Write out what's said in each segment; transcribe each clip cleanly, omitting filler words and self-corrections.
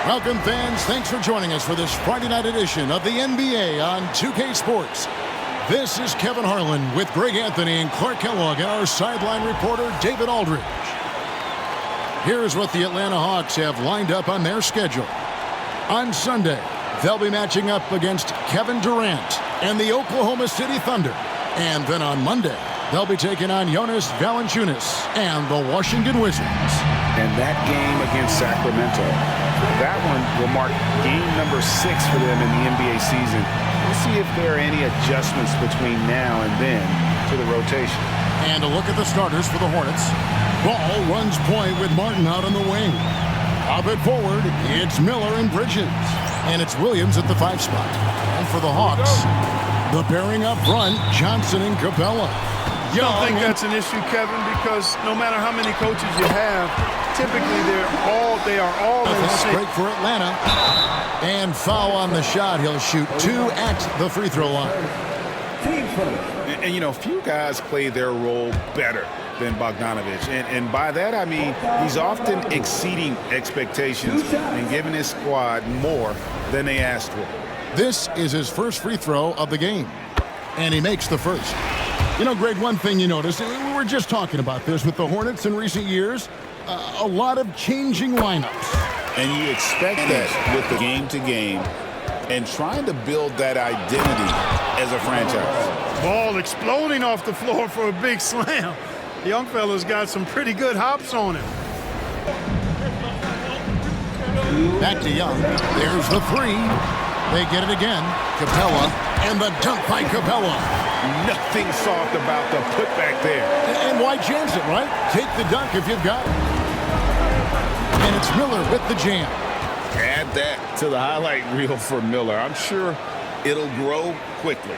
Welcome, fans. Thanks for joining us for this Friday night edition of the NBA on 2K Sports. This is Kevin Harlan with Greg Anthony and Clark Kellogg and our sideline reporter, David Aldridge. Here's what the Atlanta Hawks have lined up on their schedule. On Sunday, they'll be matching up against Kevin Durant and the Oklahoma City Thunder. And then on Monday, they'll be taking on Jonas Valanciunas and the Washington Wizards. And that game against Sacramento, that one will mark game number 6 for them in the NBA season. We'll see if there are any adjustments between now and then to the rotation. And a look at the starters for the Hornets. Ball runs point with Martin out on the wing. Up it forward, it's Miller and Bridges. And it's Williams at the 5 spot. And for the Hawks, the pairing up front, Johnson and Capella. I don't think that's an issue, Kevin, because no matter how many coaches you have, typically they are all in sync. Break for Atlanta. And foul on the shot. He'll shoot 2 at the free throw line. And you know, few guys play their role better than Bogdanovich. And by that, I mean he's often exceeding expectations and giving his squad more than they asked for. This is his first free throw of the game. And he makes the first. You know, Greg, one thing you noticed, we were just talking about this with the Hornets in recent years, a lot of changing lineups. And you expect that with the game-to-game and trying to build that identity as a franchise. Ball exploding off the floor for a big slam. The young fella's got some pretty good hops on him. Back to Young. There's the 3. They get it again. Capella, and the dunk by Capella. Nothing soft about the putback there. And why chance it, right? Take the dunk if you've got it. And it's Miller with the jam. Add that to the highlight reel for Miller. I'm sure it'll grow quickly.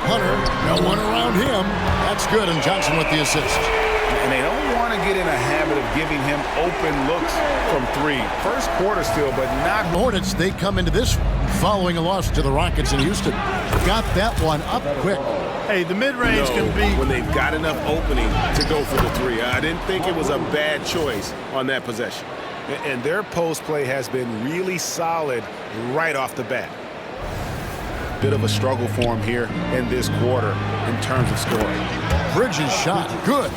Hunter, no one around him. That's good, and Johnson with the assist. And they don't want to get in a habit of giving him open looks from 3. First quarter still, but not. The Hornets, they come into this following a loss to the Rockets in Houston. Got that one up quick. Hey, the mid-range can be. When they've got enough opening to go for the 3. I didn't think it was a bad choice on that possession. And their post play has been really solid right off the bat. Bit of a struggle for him here in this quarter in terms of scoring. Bridges shot, good.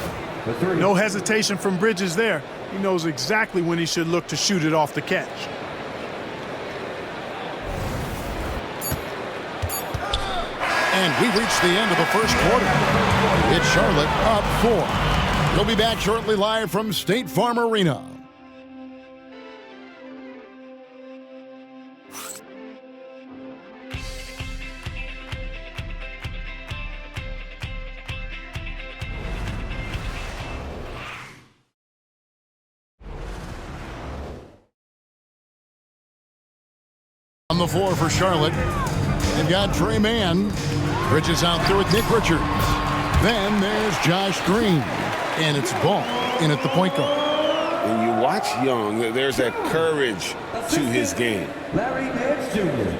No hesitation from Bridges there. He knows exactly when he should look to shoot it off the catch. And we've reached the end of the first quarter. It's Charlotte up 4. We'll be back shortly live from State Farm Arena. On the floor for Charlotte, they've got Trey Mann. Bridges out there with Nick Richards. Then there's Josh Green. And it's Ball in at the point guard. When you watch Young, there's that courage to his game. Larry Nance Jr.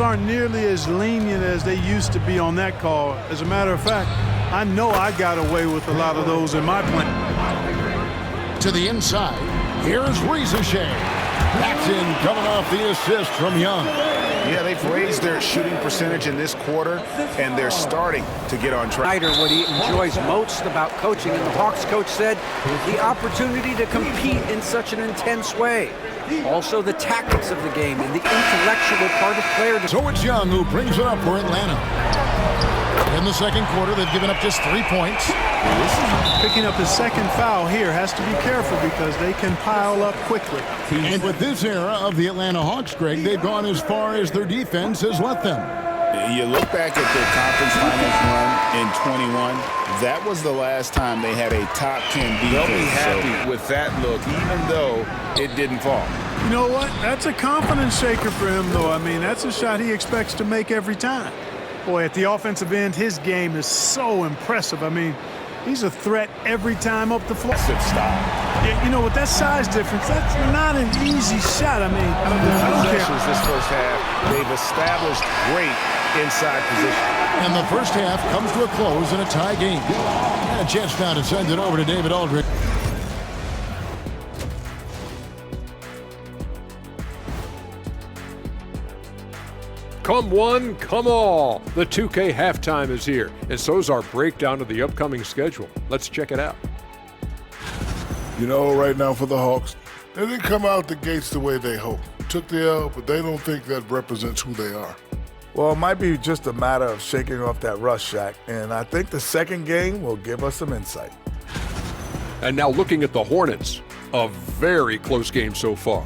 Aren't nearly as lenient as they used to be on that call. As a matter of fact, I know I got away with a lot of those in my plan. To the inside, here's Shea. That's in, coming off the assist from Young. Yeah, they've raised their shooting percentage in this quarter, and they're starting to get on track. What he enjoys most about coaching, and the Hawks coach said, the opportunity to compete in such an intense way. Also the tactics of the game and the intellectual part of player. So it's Young who brings it up for Atlanta. In the second quarter, they've given up just 3 points. Picking up his second foul here, has to be careful because they can pile up quickly. And with this era of the Atlanta Hawks, Greg, they've gone as far as their defense has let them. You look back at their conference finals run in 21, that was the last time they had a top 10 defense. They'll be happy with that look, even though it didn't fall. You know what? That's a confidence shaker for him, though. I mean, that's a shot he expects to make every time. Boy, at the offensive end, his game is so impressive. I mean, he's a threat every time up the floor. Good stop. You know, with that size difference, that's not an easy shot. I mean, I don't care. This first half, they've established great inside position. And the first half comes to a close in a tie game. And a chance now to send it over to David Aldridge. Come one, come all. The 2K halftime is here, and so's our breakdown of the upcoming schedule. Let's check it out. You know, right now for the Hawks, they didn't come out the gates the way they hoped. Took the L, but they don't think that represents who they are. Well, it might be just a matter of shaking off that rust, Shaq, and I think the second game will give us some insight. And now looking at the Hornets, a very close game so far.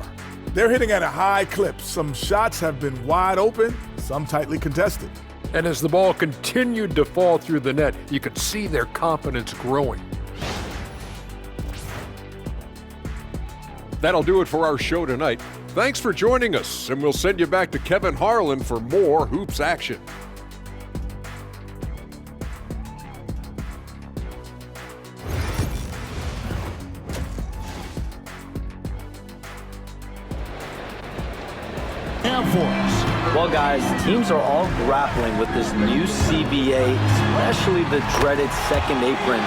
They're hitting at a high clip. Some shots have been wide open, some tightly contested. And as the ball continued to fall through the net, you could see their confidence growing. That'll do it for our show tonight. Thanks for joining us, and we'll send you back to Kevin Harlan for more hoops action. Well, guys, teams are all grappling with this new CBA, especially the dreaded second apron.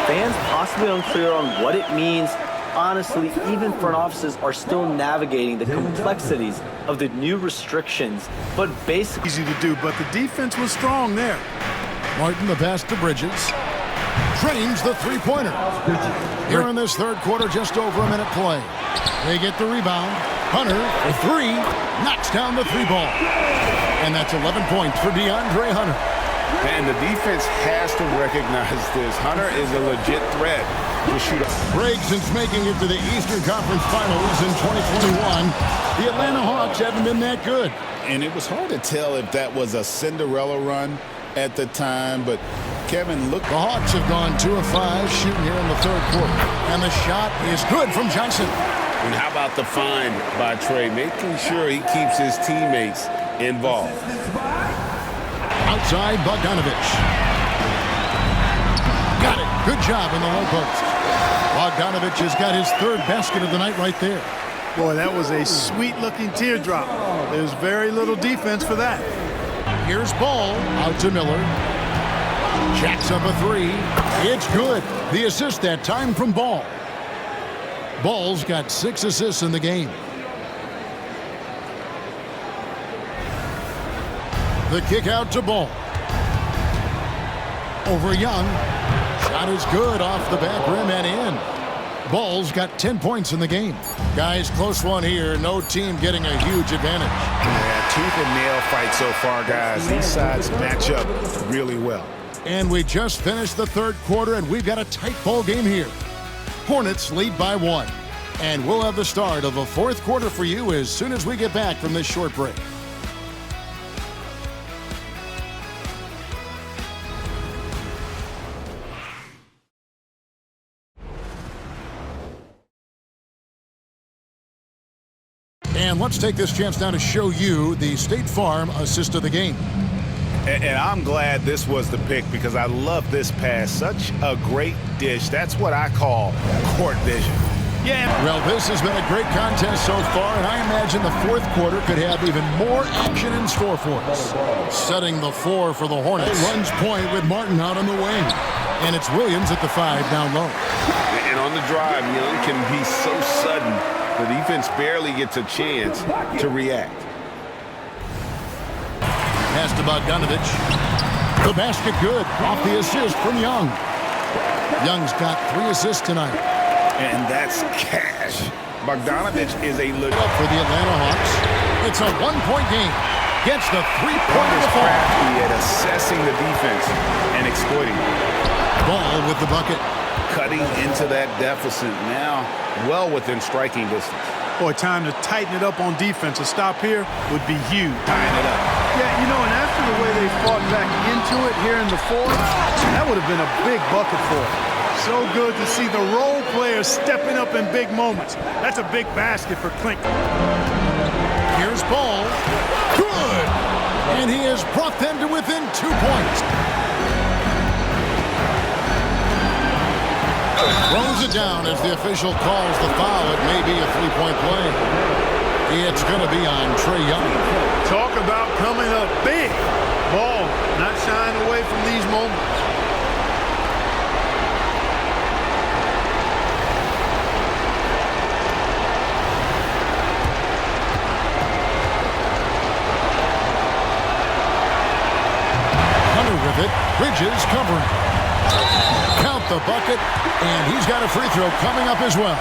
Fans possibly unclear on what it means. Honestly, even front offices are still navigating the complexities of the new restrictions. But basically, Easy to do, but the defense was strong there. Martin, the pass to Bridges. Drains the three-pointer. Here in this third quarter, just over a minute play. They get the rebound. Hunter, a three, knocks down the three ball. And that's 11 points for DeAndre Hunter. And the defense has to recognize this. Hunter is a legit threat to shoot up. Greg, since making it to the Eastern Conference Finals in 2021, the Atlanta Hawks haven't been that good. And it was hard to tell if that was a Cinderella run at the time, but Kevin, look. The Hawks have gone 2 of 5 shooting here in the third quarter. And the shot is good from Johnson. And how about the find by Trey, making sure he keeps his teammates involved. Outside Bogdanovich. Got it. Good job in the low post. Bogdanovich has got his third basket of the night right there. Boy, that was a sweet-looking teardrop. There's very little defense for that. Here's Ball out to Miller. Jacks up a three. It's good. The assist that time from Ball. Ball's got 6 assists in the game. The kick out to Ball. Over Young. Shot is good off the back rim and in. Ball's got 10 points in the game. Guys, close one here. No team getting a huge advantage. Yeah, tooth and nail fight so far, guys. These sides match up really well. And we just finished the third quarter, and we've got a tight ball game here. Hornets lead by 1. And we'll have the start of the fourth quarter for you as soon as we get back from this short break. And let's take this chance now to show you the State Farm assist of the game. And I'm glad this was the pick because I love this pass. Such a great dish. That's what I call court vision. Yeah. Well, this has been a great contest so far, and I imagine the fourth quarter could have even more action in store for us. Setting the floor for the Hornets. Runs point with Martin out on the wing. And it's Williams at the 5 down low. And on the drive, Young can be so sudden, the defense barely gets a chance to react. Pass to Bogdanovich. The basket good off the assist from Young. Young's got 3 assists tonight. And that's cash. Bogdanovich is a look up for the Atlanta Hawks. It's a one-point game. Gets the three-pointer to fall. Crafty at assessing the defense and exploiting it. Ball with the bucket. Cutting into that deficit now, well within striking distance. Boy, time to tighten it up on defense. A stop here would be huge. Tying it up. Yeah, you know, and after the way they fought back into it here in the fourth, that would have been a big bucket for them. So good to see the role players stepping up in big moments. That's a big basket for Clint. Here's Ball. Good! And he has brought them to within 2 points. Throws it down as the official calls the foul. It may be a three-point play. It's going to be on Trae Young. Talk about coming up big. Ball not shying moments. With it, Bridges covering. Count the bucket, and he's got a free throw coming up as well.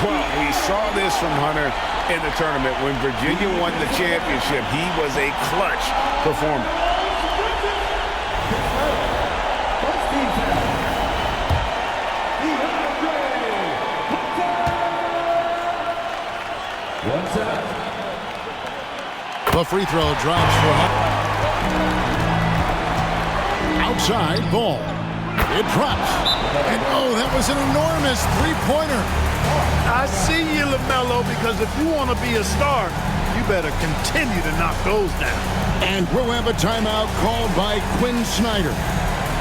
Well, we saw this from Hunter in the tournament. When Virginia won the championship, he was a clutch performer. The free throw drops for Hunter. Outside ball. It drops. And oh, that was an enormous three-pointer. I see you, LaMelo, because if you want to be a star, you better continue to knock those down. And we'll have a timeout called by Quinn Snyder.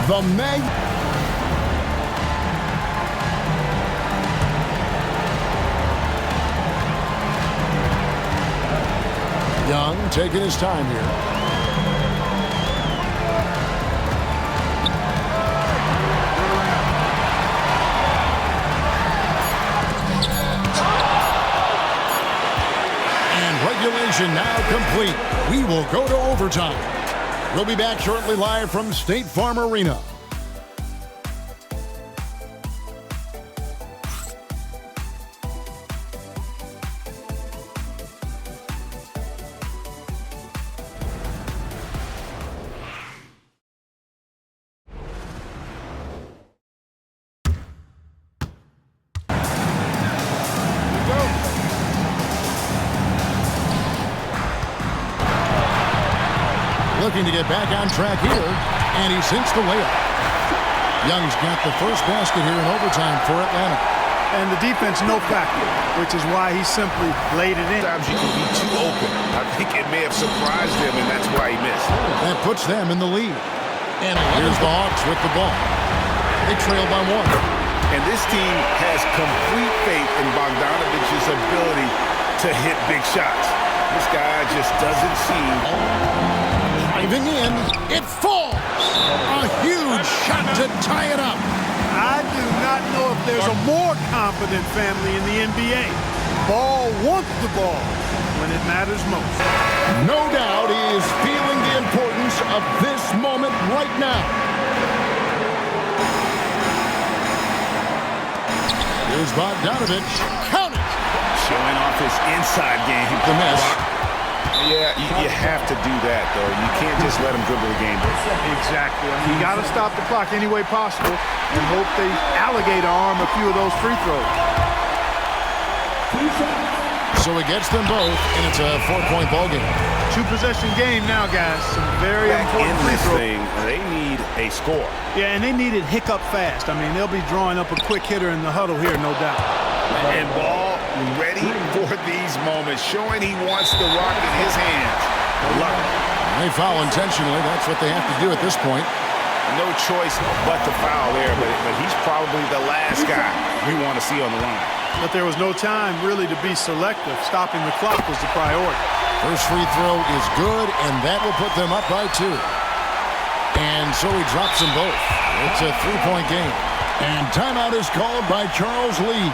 The Mag. Young taking his time here. Regulation now complete. We will go to overtime. We'll be back shortly live from State Farm Arena. Looking to get back on track here, and he sinks the layup. Young's got the first basket here in overtime for Atlanta. And the defense no factor, which is why he simply laid it in. Sometimes you can be too open. I think it may have surprised him, and that's why he missed. That puts them in the lead. And here's the Hawks with the ball. They trail by one. And this team has complete faith in Bogdanovich's ability to hit big shots. This guy just doesn't seem... Driving in, it falls. A huge shot to tie it up. I do not know if there's a more confident family in the NBA. Ball wants the ball when it matters most. No doubt he is feeling the importance of this moment right now. Here's Bogdanovich. Count it. Showing off his inside game. The miss. Yeah, you have to do that, though. You can't just let him dribble the game. Exactly. You got to stop the clock any way possible and hope they alligator arm a few of those free throws. So he gets them both, and it's a 4-point ball game. Two-possession game now, guys. Some very important free throws. They need a score. Yeah, and they need it hiccup fast. I mean, they'll be drawing up a quick hitter in the huddle here, no doubt. And Ball ready for these moments, showing he wants the rock in his hands. Love it. They foul intentionally. That's what they have to do at this point. No choice but to foul there, but he's probably the last guy we want to see on the line. But there was no time really to be selective. Stopping the clock was the priority. First free throw is good, and that will put them up by 2. And so he drops them both. It's a 3-point game. And timeout is called by Charles Lee.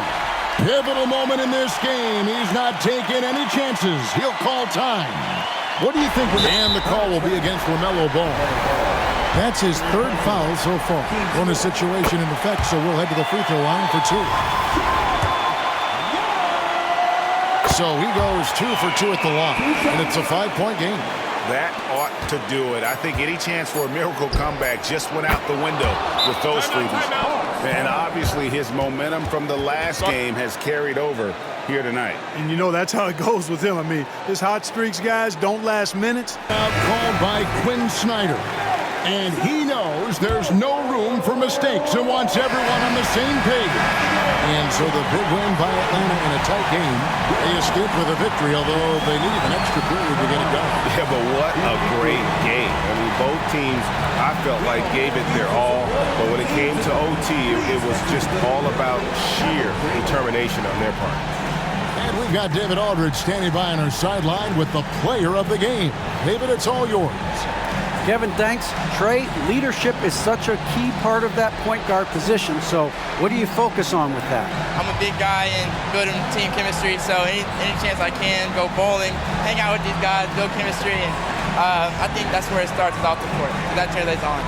Pivotal moment in this game. He's not taking any chances. He'll call time. What do you think? And the call will be against LaMelo Ball. That's his 3rd foul so far. Bonus situation in effect, so we'll head to the free throw line for 2. So he goes 2 for 2 at the line, and it's a 5-point game. That ought to do it. I think any chance for a miracle comeback just went out the window with those freebies. And obviously his momentum from the last game has carried over here tonight. And you know that's how it goes with him. I mean, his hot streaks, guys, don't last minutes. Called by Quinn Snyder. And he knows there's no room for mistakes and wants everyone on the same page. And so the big win by Atlanta in a tight game. They escaped with a victory, although they needed an extra period to get it done. Yeah, but what a great game. I mean, both teams, I felt like, gave it their all. But when it came to OT, it was just all about sheer determination on their part. And we've got David Aldridge standing by on our sideline with the player of the game. David, it's all yours. Kevin, thanks. Trey, leadership is such a key part of that point guard position, so what do you focus on with that? I'm a big guy and building team chemistry, so any chance I can, go bowling, hang out with these guys, build chemistry, and I think that's where it starts, is off the court. That translates on.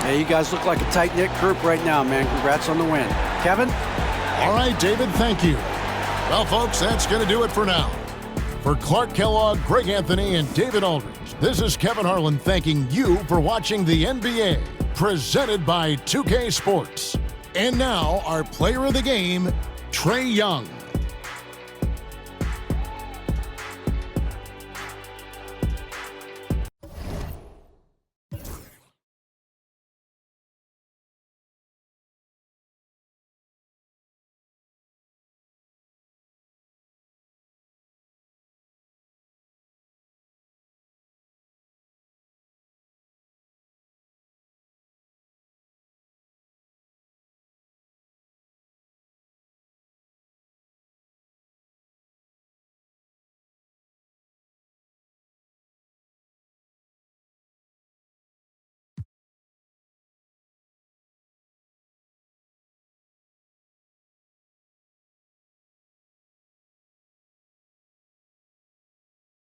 Yeah, you guys look like a tight-knit group right now, man. Congrats on the win. Kevin? All right, David, thank you. Well, folks, that's going to do it for now. For Clark Kellogg, Greg Anthony, and David Aldridge, this is Kevin Harlan thanking you for watching the NBA, presented by 2K Sports. And now, our player of the game, Trae Young.